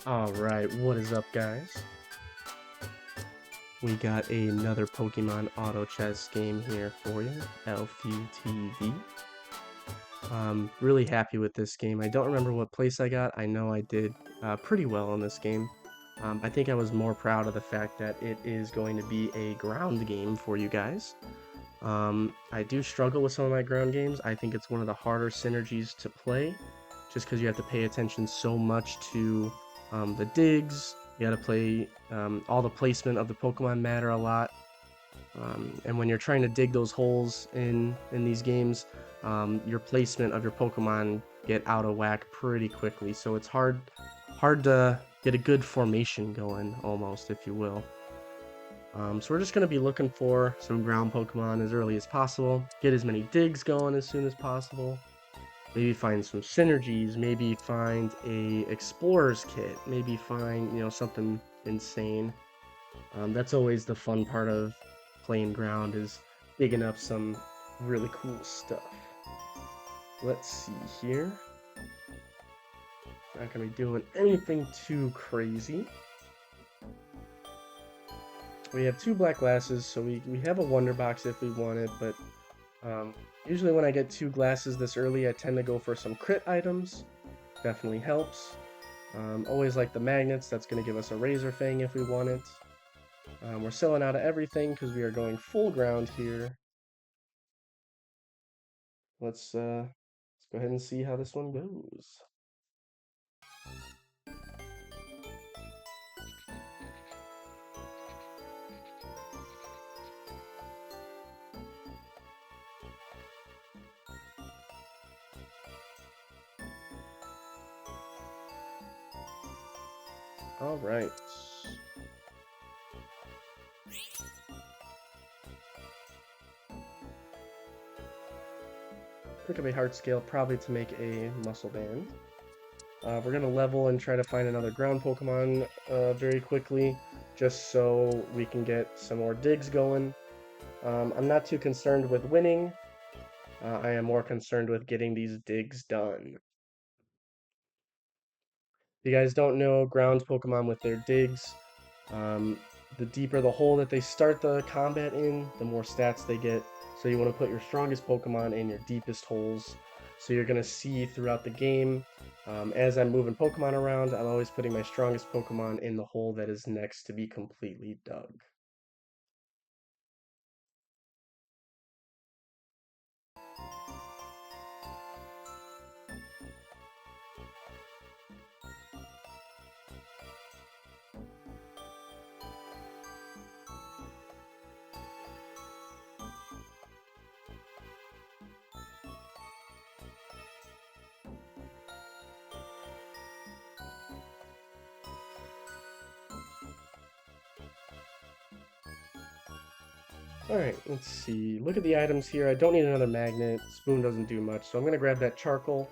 Alright, what is up, guys? We got another Pokemon Auto Chess game here for you, LQTV. Really happy with this game. I don't remember what place I got. I know I did pretty well in this game. I think I was more proud of the fact that it is going to be a ground game for you guys. I do struggle with some of my ground games. I think it's one of the harder synergies to play, just because you have to pay attention so much to the digs. You got to play all the placement of the Pokemon matter a lot. And when you're trying to dig those holes in these games, your placement of your Pokemon get out of whack pretty quickly. So it's hard to get a good formation going, almost, if you will. So we're just going to be looking for some ground Pokemon as early as possible, get as many digs going as soon as possible, maybe find some synergies, maybe find a explorer's kit, maybe find, something insane. That's always the fun part of playing ground, is digging up some really cool stuff. Let's see here. Not going to be doing anything too crazy. We have 2 black glasses, so we have a wonder box if we want it, but usually when I get 2 glasses this early, I tend to go for some crit items. Definitely helps. Always like the magnets. That's going to give us a Razor Fang if we want it. We're selling out of everything because we are going full ground here. Let's go ahead and see how this one goes. All right. Pick up a heart scale, probably to make a muscle band. We're going to level and try to find another ground Pokemon very quickly, just so we can get some more digs going. I'm not too concerned with winning. I am more concerned with getting these digs done. If you guys don't know, ground Pokemon with their digs, um, the deeper the hole that they start the combat in, the more stats they get. So you want to put your strongest Pokemon in your deepest holes. So you're going to see throughout the game, as I'm moving Pokemon around, I'm always putting my strongest Pokemon in the hole that is next to be completely dug. Alright, let's see. Look at the items here. I don't need another magnet. Spoon doesn't do much, so I'm going to grab that charcoal.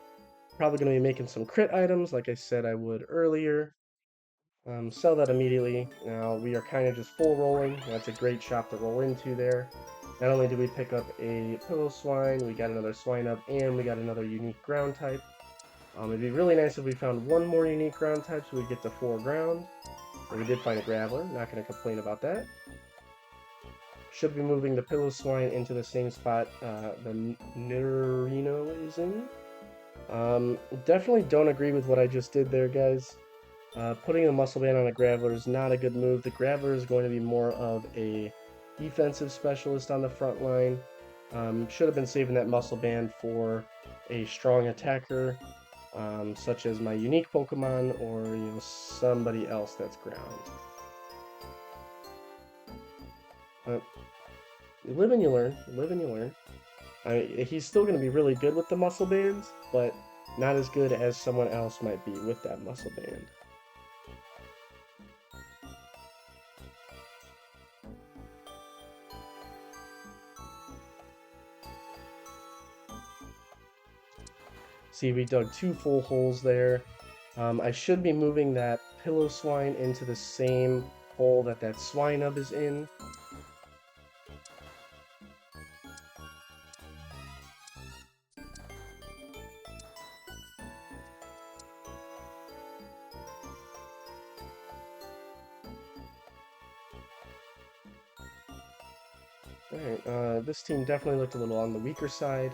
Probably going to be making some crit items, like I said I would earlier. Sell that immediately. Now, we are kind of just full rolling. That's a great shop to roll into there. Not only did we pick up a Pillow-Swine, we got another Swine-Up, and we got another unique ground type. It'd be really nice if we found one more unique ground type so we get to 4 ground. But we did find a Graveler, not going to complain about that. Should be moving the Pillow-Swine into the same spot the Nidorino is in. Definitely don't agree with what I just did there, guys. Putting a Muscle Band on a Graveler is not a good move. The Graveler is going to be more of a defensive specialist on the front line. Should have been saving that Muscle Band for a strong attacker, such as my unique Pokemon or somebody else that's ground. You live and you learn. You live and you learn. He's still going to be really good with the Muscle Bands, but not as good as someone else might be with that Muscle Band. See, we dug 2 full holes there. I should be moving that Pillow-Swine into the same hole that that Swine-Up is in. Alright, this team definitely looked a little on the weaker side.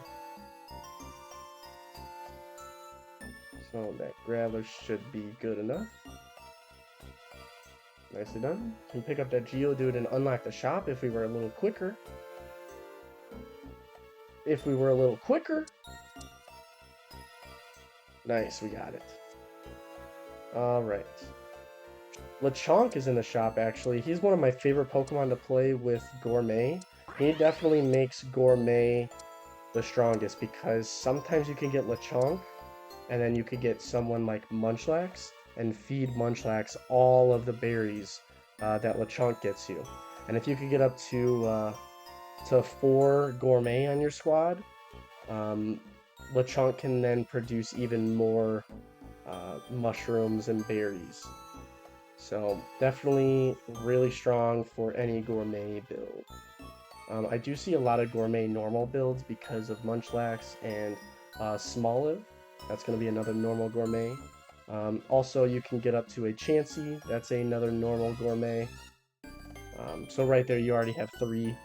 So that Graveler should be good enough. Nicely done. Can pick up that Geodude and unlock the shop if we were a little quicker. If we were a little quicker. Nice, we got it. Alright. Lechonk is in the shop, actually. He's one of my favorite Pokemon to play with Gourmet. He definitely makes Gourmet the strongest because sometimes you can get Lechonk and then you could get someone like Munchlax and feed Munchlax all of the berries that Lechonk gets you. And if you could get up to 4 Gourmet on your squad, Lechonk can then produce even more mushrooms and berries. So definitely really strong for any Gourmet build. I do see a lot of Gourmet normal builds because of Munchlax and Smoliv. That's going to be another normal Gourmet. Also, you can get up to a Chansey. That's another normal Gourmet. So right there, you already have 3.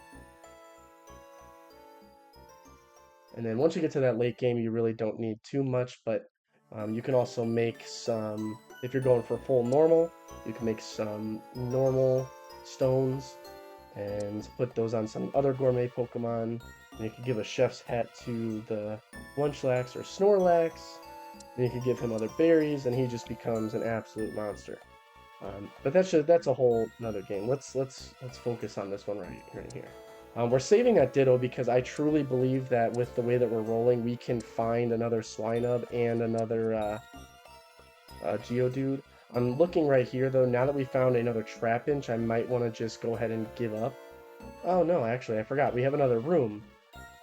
And then once you get to that late game, you really don't need too much, but you can also make some, if you're going for full normal, you can make some normal stones and put those on some other Gourmet Pokemon. And you can give a chef's hat to the Munchlax or Snorlax, and you can give him other berries, and he just becomes an absolute monster. But that's a whole another game. Let's focus on this one right here. We're saving that Ditto because I truly believe that with the way that we're rolling, we can find another Swinub and another Geodude. I'm looking right here, though. Now that we found another Trapinch, I might want to just go ahead and give up. Oh, no, actually, I forgot. We have another room.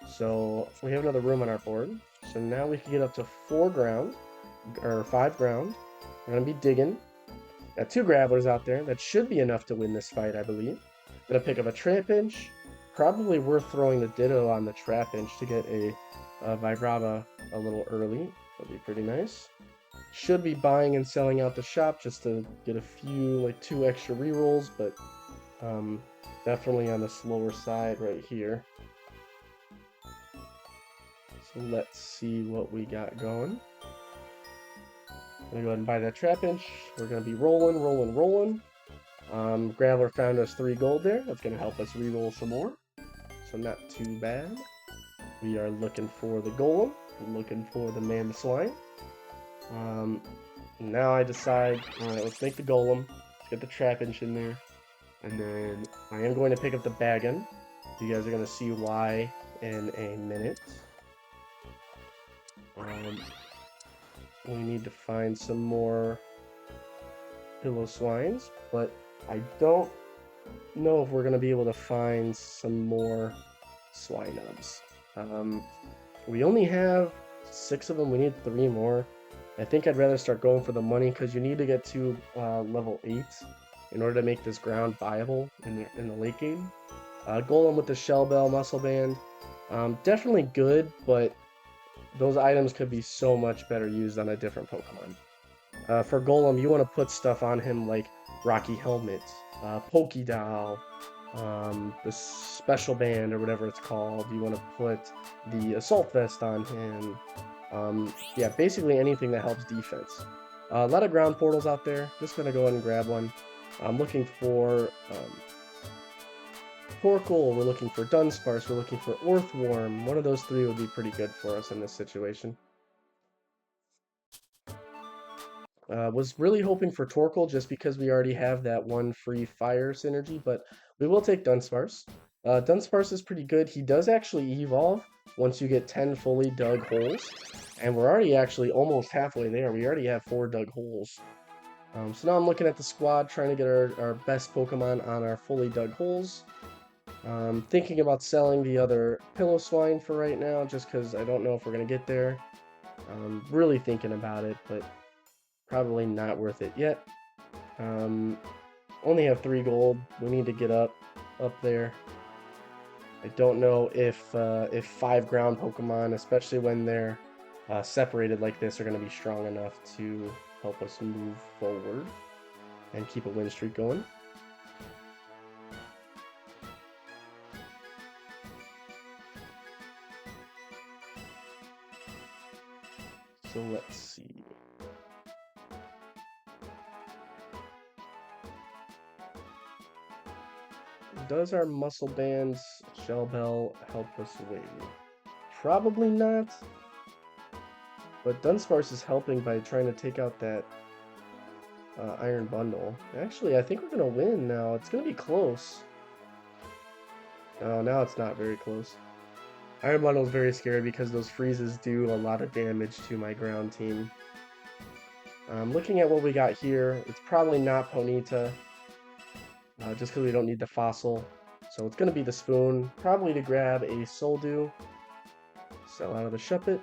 So we have another room on our board. So now we can get up to 4 ground, or 5 ground. We're going to be digging. Got 2 Gravelers out there. That should be enough to win this fight, I believe. Gonna pick up a Trapinch. Probably worth throwing the Ditto on the Trapinch to get a Vibrava a little early. That'd be pretty nice. Should be buying and selling out the shop just to get a few, like 2 extra rerolls, but definitely on the slower side right here. So let's see what we got going. I'm gonna go ahead and buy that Trapinch. We're gonna be rolling. Graveler found us 3 gold there. That's gonna help us reroll some more. So not too bad. We are looking for the Golem. Looking for the Mamoswine. Now I decide, alright, let's make the Golem. Let's get the Trapinch in there. And then I am going to pick up the Bagon. You guys are going to see why in a minute. We need to find some more Piloswines, but I don't know if we're going to be able to find some more Swinubs. We only have 6 of them. We need 3 more. I think I'd rather start going for the money because you need to get to level 8 in order to make this ground viable in the late game. Golem with the Shell Bell, Muscle Band, definitely good, but those items could be so much better used on a different Pokemon. For Golem, you want to put stuff on him like Rocky Helmet, Pokédoll, the Special Band or whatever it's called. You want to put the Assault Vest on him. Yeah, basically anything that helps defense. A lot of ground portals out there. Just gonna go ahead and grab one. I'm looking for Torkoal, we're looking for Dunsparce, we're looking for Orthworm. One of those 3 would be pretty good for us in this situation. Was really hoping for Torkoal just because we already have that 1 free fire synergy, but we will take Dunsparce. Dunsparce is pretty good. He does actually evolve once you get 10 fully dug holes, and we're already actually almost halfway there. We already have 4 dug holes. So now I'm looking at the squad, trying to get our best Pokemon on our fully dug holes. Thinking about selling the other Piloswine for right now, just because I don't know if we're going to get there. Really thinking about it, but probably not worth it yet. Only have 3 gold. We need to get up there. I don't know if 5 ground Pokemon, especially when they're separated like this, are going to be strong enough to help us move forward and keep a win streak going. Does our Muscle Band's Shell Bell help us win? Probably not. But Dunsparce is helping by trying to take out that Iron Bundle. Actually, I think we're going to win now. It's going to be close. Oh, now it's not very close. Iron Bundle is very scary because those freezes do a lot of damage to my ground team. Looking at what we got here, it's probably not Ponyta, just because we don't need the fossil. So it's going to be the spoon, probably to grab a Soldew, sell out of the Shuppet.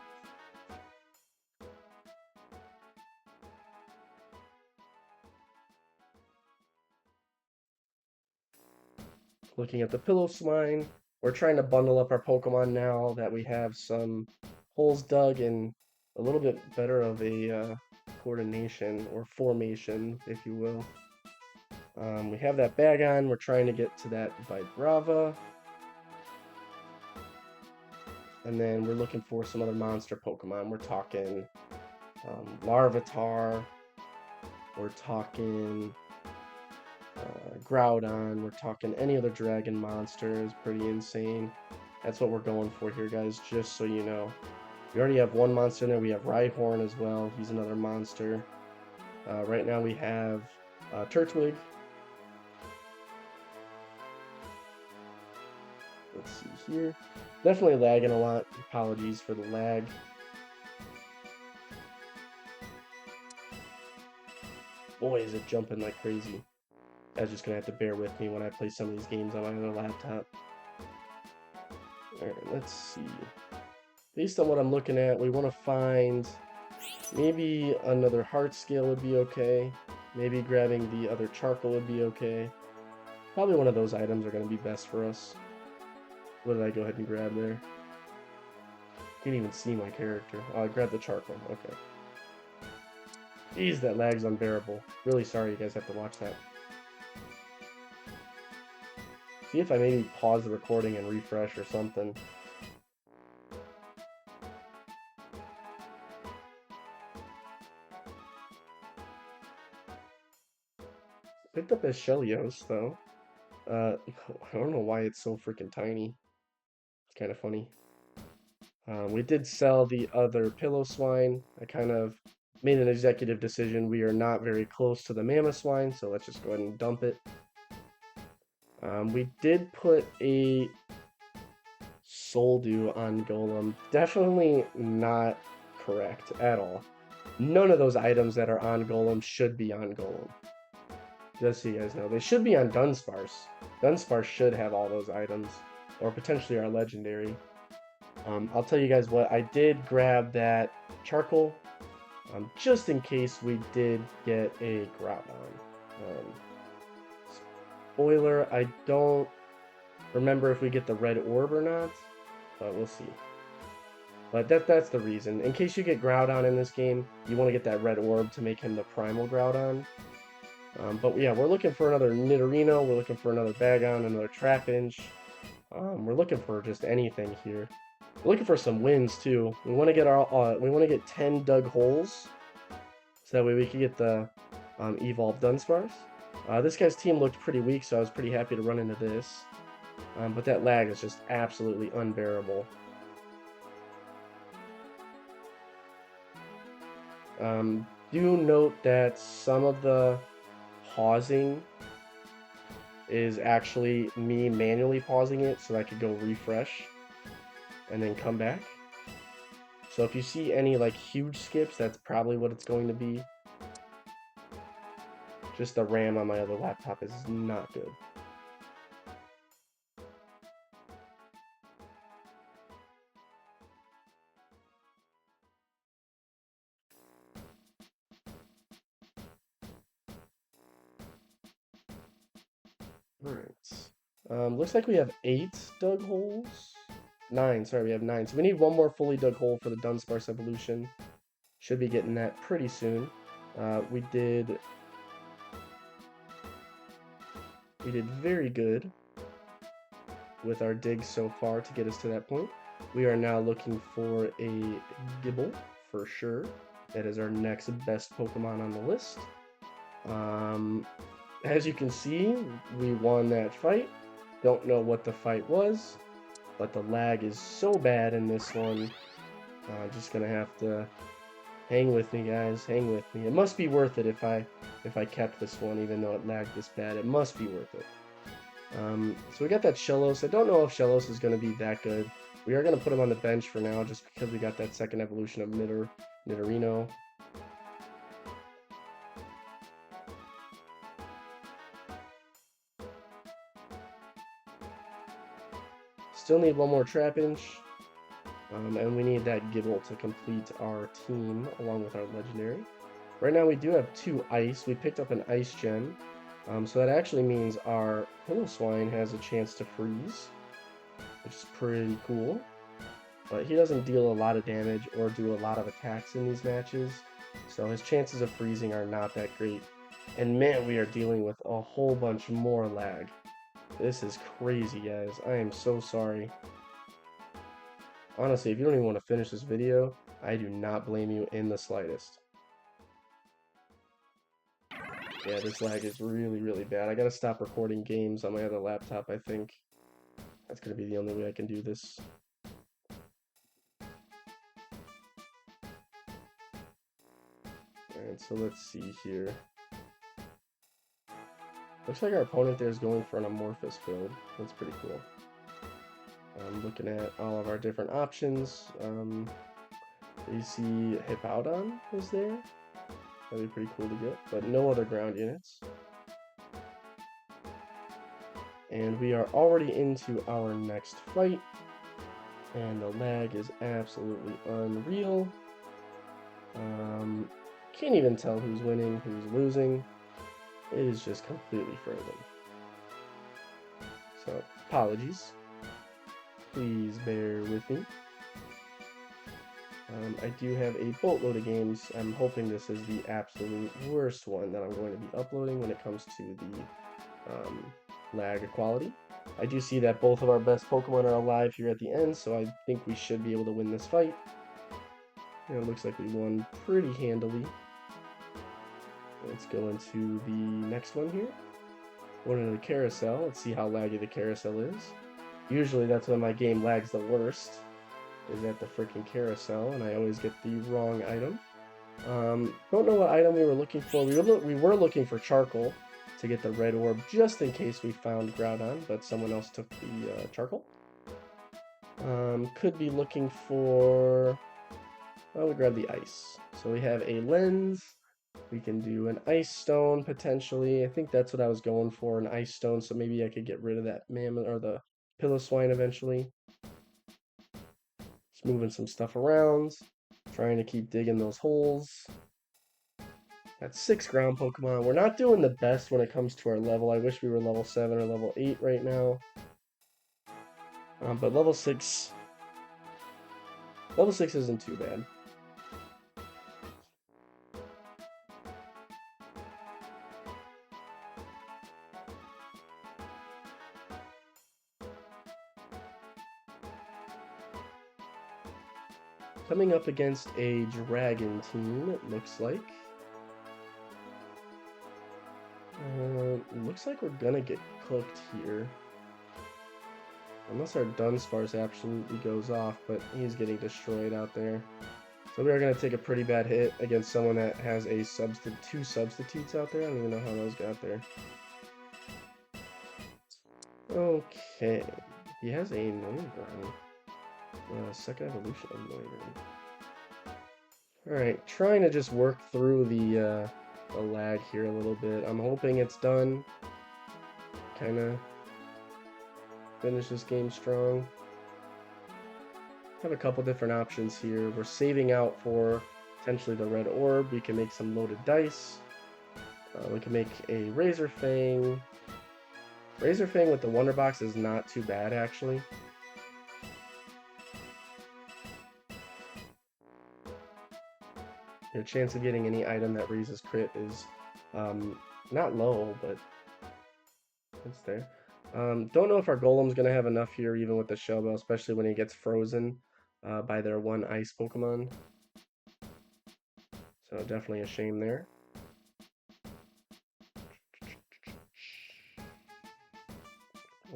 Looking at the Pillow-Swine, we're trying to bundle up our Pokemon now that we have some holes dug and a little bit better of a coordination or formation, if you will. We have that bag on. We're trying to get to that Vibrava. And then we're looking for some other monster Pokemon. We're talking Larvitar. We're talking Groudon. We're talking any other dragon monster is pretty insane. That's what we're going for here, guys, just so you know. We already have one monster in there. We have Rhyhorn as well. He's another monster. Right now we have Turtwig. Let's see here. Definitely lagging a lot. Apologies for the lag. Boy, is it jumping like crazy. You guys just gonna have to bear with me when I play some of these games on my other laptop. Alright, let's see. Based on what I'm looking at, we want to find maybe another heart scale would be okay. Maybe grabbing the other charcoal would be okay. Probably one of those items are going to be best for us. What did I go ahead and grab there? Can't even see my character. Oh, I grabbed the charcoal. Okay. Jeez, that lag's unbearable. Really sorry you guys have to watch that. See if I maybe pause the recording and refresh or something. Picked up a Shelios, though. I don't know why it's so freaking tiny. It's kind of funny. We did sell the other Pillow-Swine. I kind of made an executive decision. We are not very close to the Mammoth-Swine, so let's just go ahead and dump it. We did put a Soldew on Golem. Definitely not correct at all. None of those items that are on Golem should be on Golem. Just so you guys know. They should be on Dunsparce. Dunsparce should have all those items. Or potentially our legendary. I'll tell you guys what, I did grab that charcoal, just in case we did get a Groudon. Spoiler, I don't remember if we get the red orb or not, but we'll see. But that's the reason. In case you get Groudon in this game, you want to get that red orb to make him the primal Groudon. But yeah, we're looking for another Nidorino, we're looking for another Bagon, another Trapinch. We're looking for just anything here. We're looking for some wins too. We want to get our 10 dug holes, so that way we can get the evolved Dunsparce. This guy's team looked pretty weak, so I was pretty happy to run into this. But that lag is just absolutely unbearable. Do note that some of the pausing is actually me manually pausing it so I could go refresh and then come back. So if you see any like huge skips, that's probably what it's going to be. Just the RAM on my other laptop is not good. Alright. Looks like we have 8 dug holes. 9, sorry, we have 9. So we need one more fully dug hole for the Dunsparce evolution. Should be getting that pretty soon. We did very good with our digs so far to get us to that point. We are now looking for a Gibble for sure. That is our next best Pokemon on the list. As you can see, we won that fight. Don't know what the fight was, but the lag is so bad in this one. Just gonna have to hang with me, guys. Hang with me. It must be worth it if I kept this one, even though it lagged this bad. It must be worth it. So we got that Shellos. I don't know if Shellos is going to be that good. We are going to put him on the bench for now, just because we got that second evolution of Nidorino. Still need one more Trapinch. And we need that Gibble to complete our team along with our legendary. Right now we do have 2 ice. We picked up an ice gem. So that actually means our Piloswine has a chance to freeze, which is pretty cool. But he doesn't deal a lot of damage or do a lot of attacks in these matches. So his chances of freezing are not that great. And man, we are dealing with a whole bunch more lag. This is crazy, guys. I am so sorry. Honestly, if you don't even want to finish this video, I do not blame you in the slightest. Yeah, this lag is really, really bad. I gotta stop recording games on my other laptop, I think. That's gonna be the only way I can do this. Alright, so let's see here. Looks like our opponent there is going for an Amorphous build. That's pretty cool. I'm looking at all of our different options. You see Hippowdon is there. That'd be pretty cool to get, but no other ground units. And we are already into our next fight. And the lag is absolutely unreal. Can't even tell who's winning, who's losing. It is just completely frozen. So, apologies. Please bear with me. I do have a boatload of games. I'm hoping this is the absolute worst one that I'm going to be uploading when it comes to the lag equality. I do see that both of our best Pokemon are alive here at the end, so I think we should be able to win this fight. And it looks like we won pretty handily. Let's go into the next one here. Going into the carousel. Let's see how laggy the carousel is. Usually that's when my game lags the worst, is at the freaking carousel, and I always get the wrong item. Don't know what item we were looking for. We were looking for charcoal to get the red orb, just in case we found Groudon, but someone else took the charcoal. Could be looking for... Well, we'll grab the ice. So we have a lens. We can do an ice stone, potentially. I think that's what I was going for, an ice stone, so maybe I could get rid of that mammoth, or the Piloswine eventually. Just moving some stuff around. Trying to keep digging those holes. Got 6 ground Pokemon. We're not doing the best when it comes to our level. I wish we were level 7 or level 8 right now. But level 6 isn't too bad. Coming up against a dragon team, it looks like. Looks like we're gonna get cooked here. Unless our Dunsparce absolutely goes off, but he's getting destroyed out there. So we are going to take a pretty bad hit against someone that has a two substitutes out there. I don't even know how those got there. Okay. He has a Noivern. Second evolution of Noivern. Alright, trying to just work through the lag here a little bit. I'm hoping it's done. Kind of finish this game strong. Have a couple different options here. We're saving out for potentially the red orb. We can make some loaded dice. We can make a Razor Fang. Razor Fang with the Wonder Box is not too bad, actually. Your chance of getting any item that raises crit is not low, but it's there. Don't know if our Golem's going to have enough here, even with the Shell Bell, especially when he gets frozen by their one ice Pokemon. So definitely a shame there.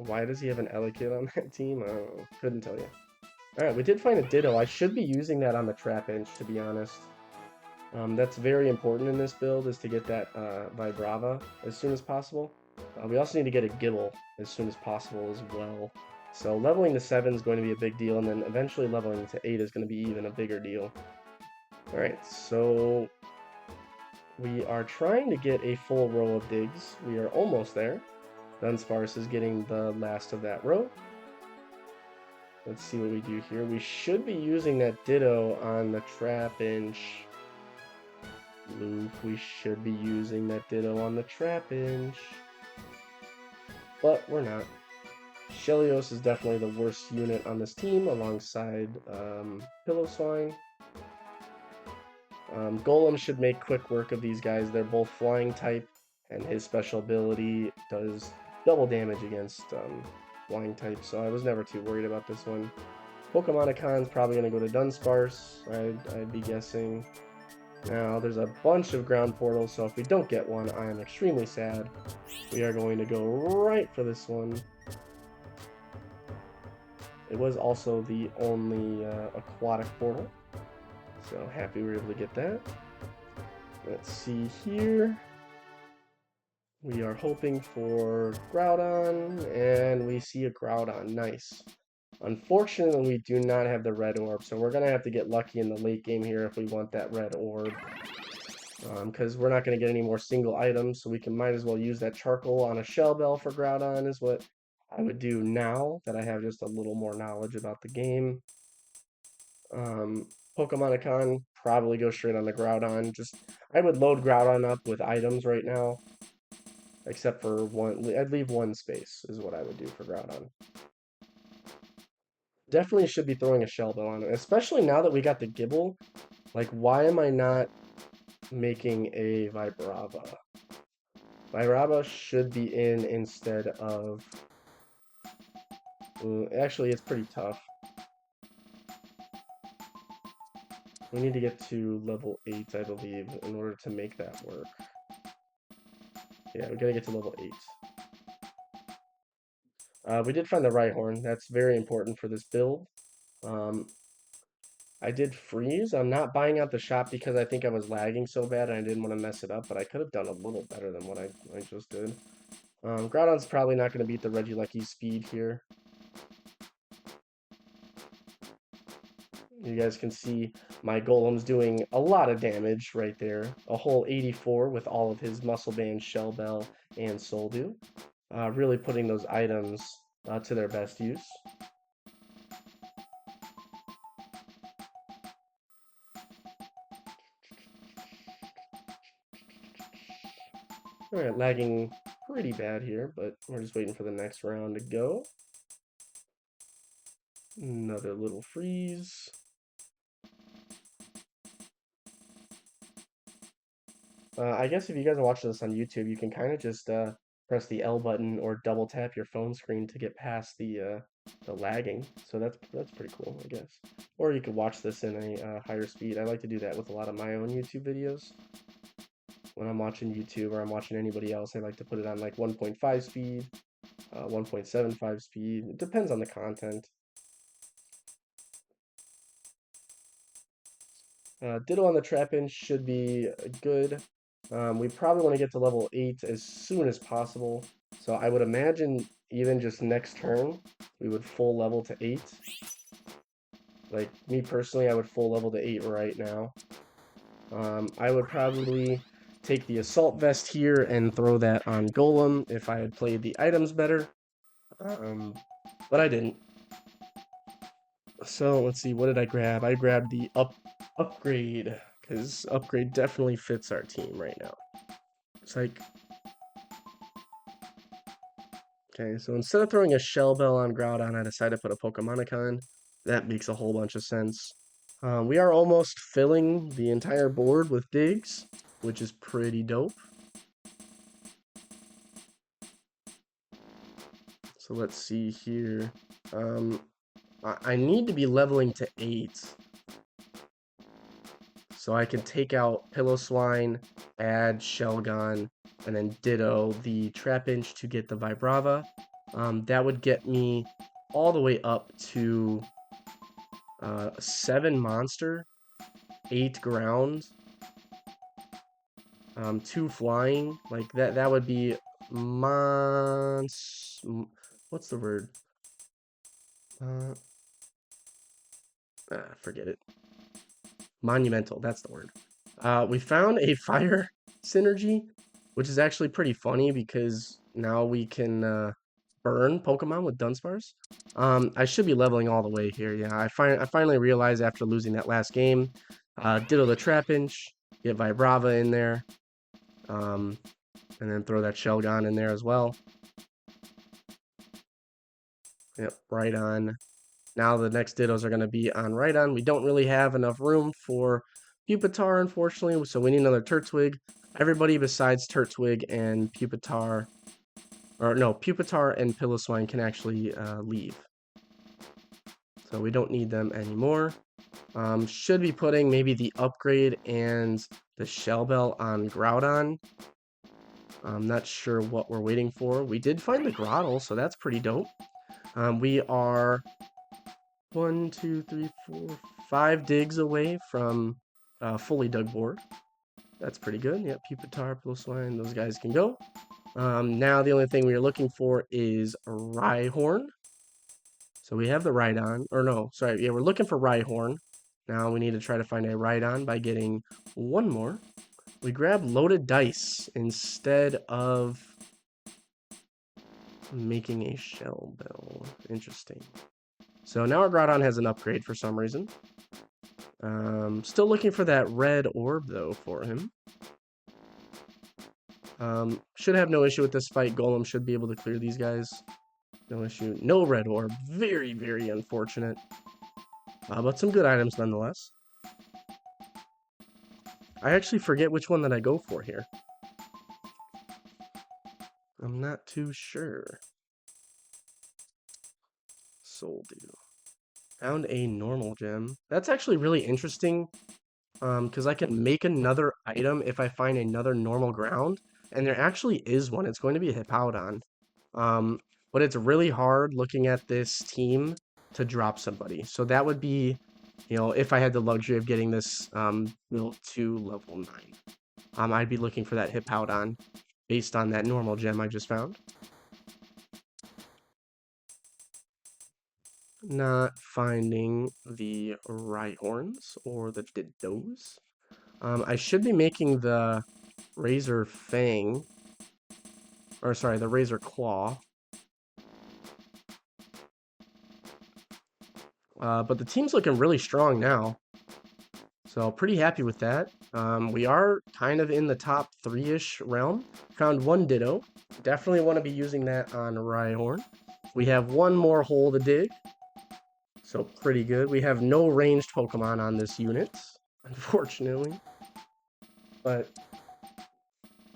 Why does he have an Elekid on that team? I don't know. Couldn't tell you. Alright, we did find a Ditto. I should be using that on the Trap Inch, to be honest. That's very important in this build, is to get that Vibrava as soon as possible. We also need to get a Gibble as soon as possible as well. So leveling to 7 is going to be a big deal, and then eventually leveling to 8 is going to be even a bigger deal. Alright, so we are trying to get a full row of digs. We are almost there. Dunsparce is getting the last of that row. Let's see what we do here. We should be using that Ditto on the Trap Inch. Luke, we should be using that Ditto on the Trap Inch. But we're not. Shelios is definitely the worst unit on this team, alongside Pillowswine. Golem should make quick work of these guys. They're both flying type, and his special ability does double damage against flying type, so I was never too worried about this one. Pokemonacon's probably going to go to Dunsparce, I'd be guessing. Now, there's a bunch of ground portals, so if we don't get one, I am extremely sad. We are going to go right for this one. It was also the only aquatic portal, so happy we were able to get that. Let's see here. We are hoping for Groudon, and we see a Groudon. Nice. Unfortunately, we do not have the red orb, so we're going to have to get lucky in the late game here if we want that red orb. Because we're not going to get any more single items, so we might as well use that charcoal on a Shell Bell for Groudon is what I would do now that I have just a little more knowledge about the game. Pokemonacon, probably go straight on the Groudon. I would load Groudon up with items right now. Except for one, I'd leave one space is what I would do for Groudon. Definitely should be throwing a Shell Bell on it, especially now that we got the Gibble. Like, why am I not making a Vibrava? Vibrava should be in instead of... actually, it's pretty tough. We need to get to level 8, I believe, in order to make that work. Yeah, we gotta get to level 8. We did find the Rhyhorn. That's very important for this build. I did freeze. I'm not buying out the shop because I think I was lagging so bad and I didn't want to mess it up, but I could have done a little better than what I just did. Groudon's probably not going to beat the Regieleki's speed here. You guys can see my Golem's doing a lot of damage right there. A whole 84 with all of his Muscle Band, Shell Bell, and Soul Dew. Really putting those items to their best use. Alright, lagging pretty bad here, but we're just waiting for the next round to go. Another little freeze. I guess if you guys are watching this on YouTube, you can kind of just press the L button or double tap your phone screen to get past the lagging. So that's pretty cool, I guess. Or you could watch this in a higher speed. I like to do that with a lot of my own YouTube videos. When I'm watching YouTube or I'm watching anybody else, I like to put it on like 1.5 speed, 1.75 speed. It depends on the content. Ditto on the Trap-In should be good. We probably want to get to level 8 as soon as possible. So I would imagine even just next turn, we would full level to 8. Like, me personally, I would full level to 8 right now. I would probably take the Assault Vest here and throw that on Golem if I had played the items better. But I didn't. So, let's see, what did I grab? I grabbed the upgrade, because upgrade definitely fits our team right now. It's like... Okay, so instead of throwing a Shell Bell on Groudon, I decided to put a Pokemonacon. That makes a whole bunch of sense. We are almost filling the entire board with digs, which is pretty dope. So let's see here. I need to be leveling to 8. So I can take out Pillowswine, add Shelgon, and then Ditto the Trapinch to get the Vibrava. That would get me all the way up to 7 monster, 8 ground, 2 flying. Like that would be what's the word? Uh, Forget it. Monumental, that's the word. We found a fire synergy, which is actually pretty funny because now we can burn Pokemon with Dunsparce. I should be leveling all the way here. Yeah, I finally realized after losing that last game. Ditto the Trapinch, get Vibrava in there, um, and then throw that Shelgon in there as well. Yep, right on. Now the next Dittos are going to be on Rhydon. We don't really have enough room for Pupitar, unfortunately, so we need another Turtwig. Everybody besides Turtwig and Pupitar, or no, Pupitar and Piloswine can actually leave. So we don't need them anymore. Should be putting maybe the upgrade and the Shell Bell on Groudon. I'm not sure what we're waiting for. We did find the Grottle, so that's pretty dope. We are 1, 2, 3, 4, 5 digs away from fully dug board. That's pretty good. Yep, Pupitar, Piloswine, those guys can go. Now the only thing we are looking for is Rhyhorn. So we have the Rhydon, or no, sorry, yeah, we're looking for Rhyhorn. Now we need to try to find a Rhydon by getting one more. We grab loaded dice instead of making a Shell Bell. Interesting. So now our Groudon has an upgrade for some reason. Still looking for that red orb, though, for him. Should have no issue with this fight. Golem should be able to clear these guys. No issue. No red orb. Very, very unfortunate. But some good items nonetheless. I actually forget which one that I go for here. I'm not too sure. Soul Dew. Found a normal gem. That's actually really interesting. Because I can make another item if I find another normal ground. And there actually is one. It's going to be a Hippowdon. Um, but it's really hard looking at this team to drop somebody. So that would be, if I had the luxury of getting this built to level 9. I'd be looking for that Hippowdon based on that normal gem I just found. Not finding the Rhyhorns or the Diddos. I should be making the Razor Fang, or sorry, the Razor Claw. But the team's looking really strong now. So pretty happy with that. We are kind of in the top 3-ish realm. Found one Ditto. Definitely want to be using that on Rhyhorn. We have one more hole to dig. So pretty good. We have no ranged Pokemon on this unit, unfortunately. But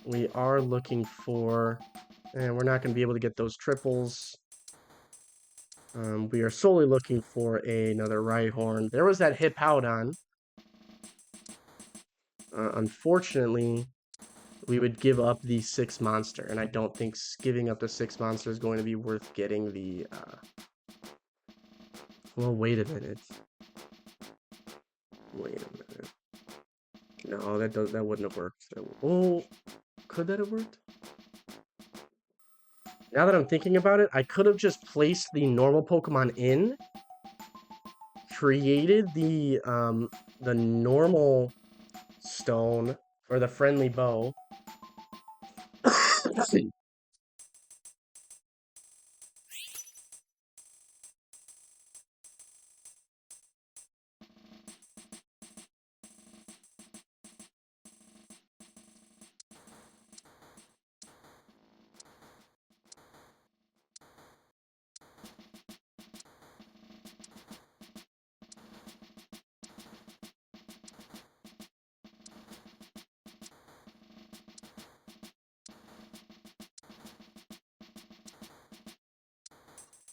we are looking for... And we're not going to be able to get those triples. We are solely looking for another Rhyhorn. There was that Hippowdon. Unfortunately, we would give up the 6 monster, and I don't think giving up the 6 monster is going to be worth getting the... Well, wait a minute. Wait a minute. No, that wouldn't have worked. Oh, could that have worked? Now that I'm thinking about it, I could have just placed the normal Pokemon in, created the normal stone, or the friendly bow.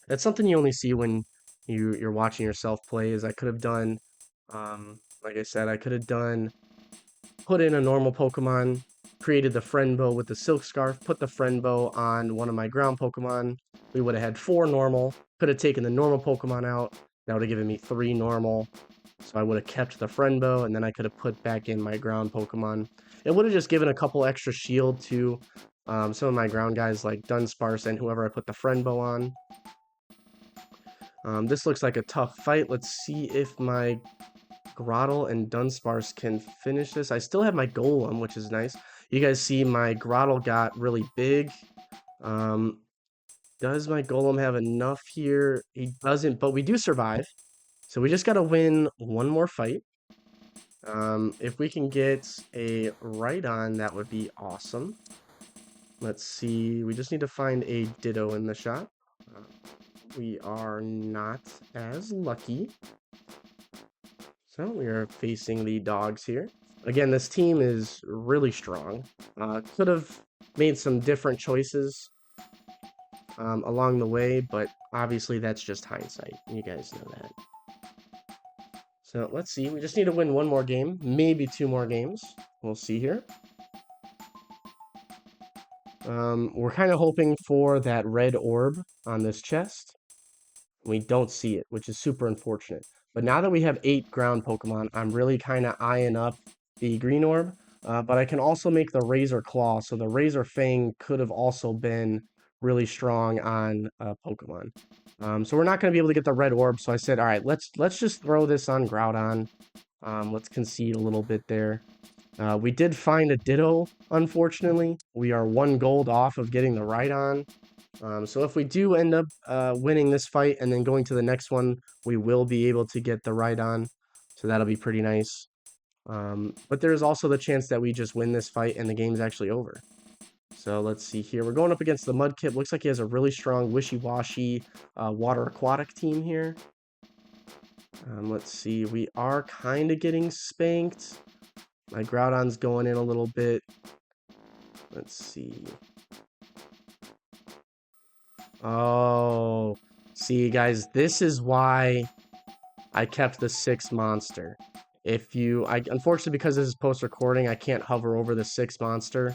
That's something you only see when you're watching yourself play. Is I could have done, like I said, I could have done put in a normal Pokemon, created the friend bow with the silk scarf, put the friend bow on one of my ground Pokemon, we would have had 4 normal. Could have taken the normal Pokemon out. That would have given me 3 normal. So I would have kept the friend bow, and then I could have put back in my ground Pokemon. It would have just given a couple extra shield to some of my ground guys like Dunsparce and whoever I put the friend bow on. This looks like a tough fight. Let's see if my Grottle and Dunsparce can finish this. I still have my Golem, which is nice. You guys see my Grottle got really big. Does my Golem have enough here? He doesn't, but we do survive. So we just got to win one more fight. If we can get a right on, that would be awesome. Let's see. We just need to find a Ditto in the shot. We are not as lucky. So we are facing the dogs here. Again, this team is really strong. Could have made some different choices along the way, but obviously that's just hindsight. You guys know that. So let's see. We just need to win one more game, maybe 2 more games. We'll see here. We're kind of hoping for that red orb on this chest. We don't see it, which is super unfortunate. But now that we have 8 ground Pokemon, I'm really kind of eyeing up the green orb. But I can also make the Razor Claw, so the Razor Fang could have also been really strong on Pokemon. So we're not going to be able to get the red orb, so I said, all right, let's just throw this on Groudon. Let's concede a little bit there. We did find a Ditto, unfortunately. We are 1 gold off of getting the Rhydon. So if we do end up winning this fight and then going to the next one, we will be able to get the Rhydon. So that'll be pretty nice. But there's also the chance that we just win this fight and the game's actually over. So let's see here. We're going up against the Mudkip. Looks like he has a really strong wishy-washy water aquatic team here. Let's see. We are kind of getting spanked. My Groudon's going in a little bit. Let's see. Oh, see, guys, this is why I kept the 6 monster. Unfortunately, because this is post-recording, I can't hover over the 6 monster.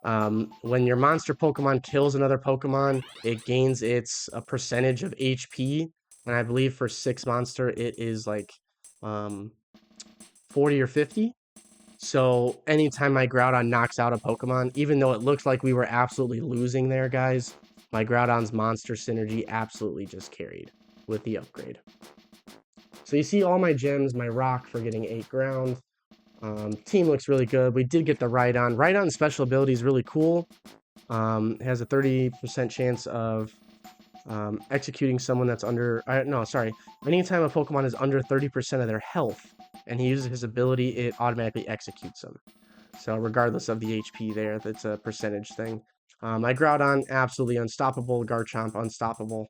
When your monster Pokemon kills another Pokemon, it gains its a percentage of HP, and I believe for 6 monster, it is like 40 or 50. So anytime my Groudon knocks out a Pokemon, even though it looks like we were absolutely losing there, guys, my Groudon's monster synergy absolutely just carried with the upgrade. So you see all my gems, my rock for getting 8 ground. Team looks really good. We did get the Rhydon. Rhydon's special ability is really cool. It has a 30% chance of executing someone that's under... no, sorry. Anytime a Pokemon is under 30% of their health, and he uses his ability, it automatically executes them. So regardless of the HP there, that's a percentage thing. My Groudon, absolutely unstoppable. Garchomp, unstoppable.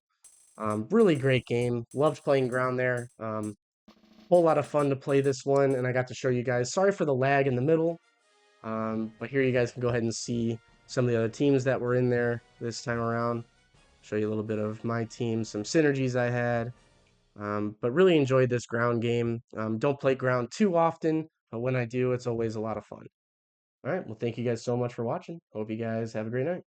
Really great game. Loved playing ground there. Whole lot of fun to play this one, and I got to show you guys. Sorry for the lag in the middle, but here you guys can go ahead and see some of the other teams that were in there this time around. Show you a little bit of my team, some synergies I had. But really enjoyed this ground game. Don't play ground too often, but when I do, it's always a lot of fun. All right, well, thank you guys so much for watching. Hope you guys have a great night.